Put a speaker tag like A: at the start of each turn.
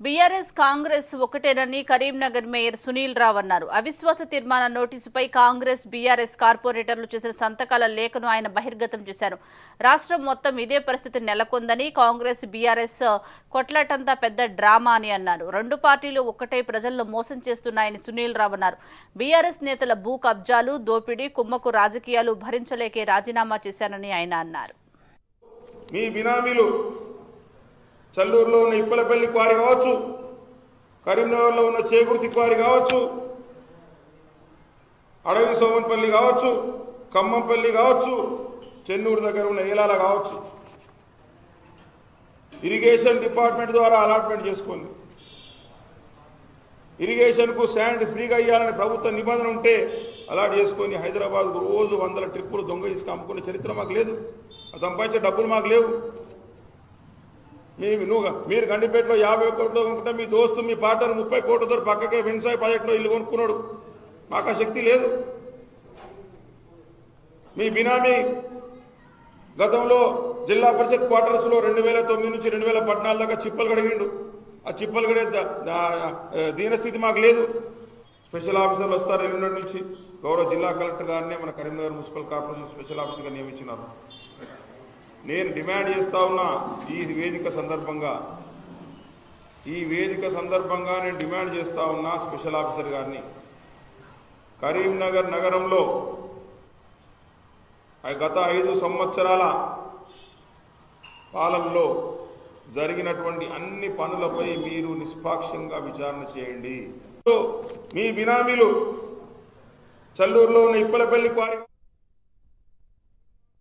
A: BRS Congress ఒకటేనని Karimnagar mayor Sunil Rao అన్నారు. అవిశ్వాస తీర్మాన నోటీసుపై Congress BRS కార్పొరేటర్లు చేసిన సంతకాల లేఖను ఆయన బహిర్గతం చేశారు. రాష్ట్రం మొత్తం ఇదే పరిస్థితి నెలకొందని, కాంగ్రెస్ బీఆర్ఎస్ కొట్లాటంతా పెద్ద డ్రామా అని అన్నారు. రెండు పార్టీలు ఒక్కటే ప్రజలను మోసం చేస్తున్నాయని సునీల్ రావు అన్నారు. బీఆర్ఎస్ నేతల భూ కబ్జాలు, దోపిడీ, కుమ్మకు రాజకీయాలు భరించలేకే రాజీనామా చేశారని ఆయన అన్నారు.
B: మీ బినామీలు చల్లూరులో ఉన్న ఇప్పలపల్లి క్వారీ కావచ్చు, కరీంనగర్లో ఉన్న చేగుర్తి క్వారీ కావచ్చు, అడవి సోమన్పల్లి కావచ్చు, ఖమ్మంపల్లి కావచ్చు, చెన్నూరు దగ్గర ఉన్న ఏలాల కావచ్చు, ఇరిగేషన్ డిపార్ట్మెంట్ ద్వారా అలాట్మెంట్ చేసుకోండి. ఇరిగేషన్కు శాండ్ ఫ్రీగా ఇవ్వాలని ప్రభుత్వ నిబంధన ఉంటే అలాట్ చేసుకొని హైదరాబాద్కు రోజు 100 ట్రిప్పులు దొంగ ఇసుక అమ్ముకునే చరిత్ర మాకు లేదు. సంపాదించే డబ్బులు మాకు లేవు. మీరు గండిపేటలో 50 కోట్లు కొనుక్కుంటే మీ దోస్తు మీ పార్ట్నర్ 30 కోట్లతో పక్కకే వెన్సాయ్ ప్రాజెక్టులో ఇల్లు కొనుక్కున్నాడు. మాకు ఆ శక్తి లేదు. మీ బినామీ గతంలో జిల్లా పరిషత్ క్వార్టర్స్లో 2009 నుంచి 2014 దాకా చిప్పలు గడిగిండు. ఆ చిప్పలు గడే దీనస్థితి మాకు లేదు. స్పెషల్ ఆఫీసర్లు వస్తారు ఎల్లుండి నుంచి. గౌరవ జిల్లా కలెక్టర్ గారినే మన కరీంనగర్ మున్సిపల్ కార్పొరేషన్ స్పెషల్ ఆఫీసర్గా నియమించినారు. నేను డిమాండ్ చేస్తా ఉన్నా ఈ వేదిక సందర్భంగా నేను డిమాండ్ చేస్తా ఉన్నా స్పెషల్ ఆఫీసర్ గారిని, కరీంనగర్ నగరంలో గత 5 సంవత్సరాల పాలనలో జరిగినటువంటి అన్ని పనులపై మీరు నిష్పాక్షంగా విచారణ చేయండి. మీ బినామీలు చల్లూరులో ఉన్న ఇప్పలపల్లి క్వారీ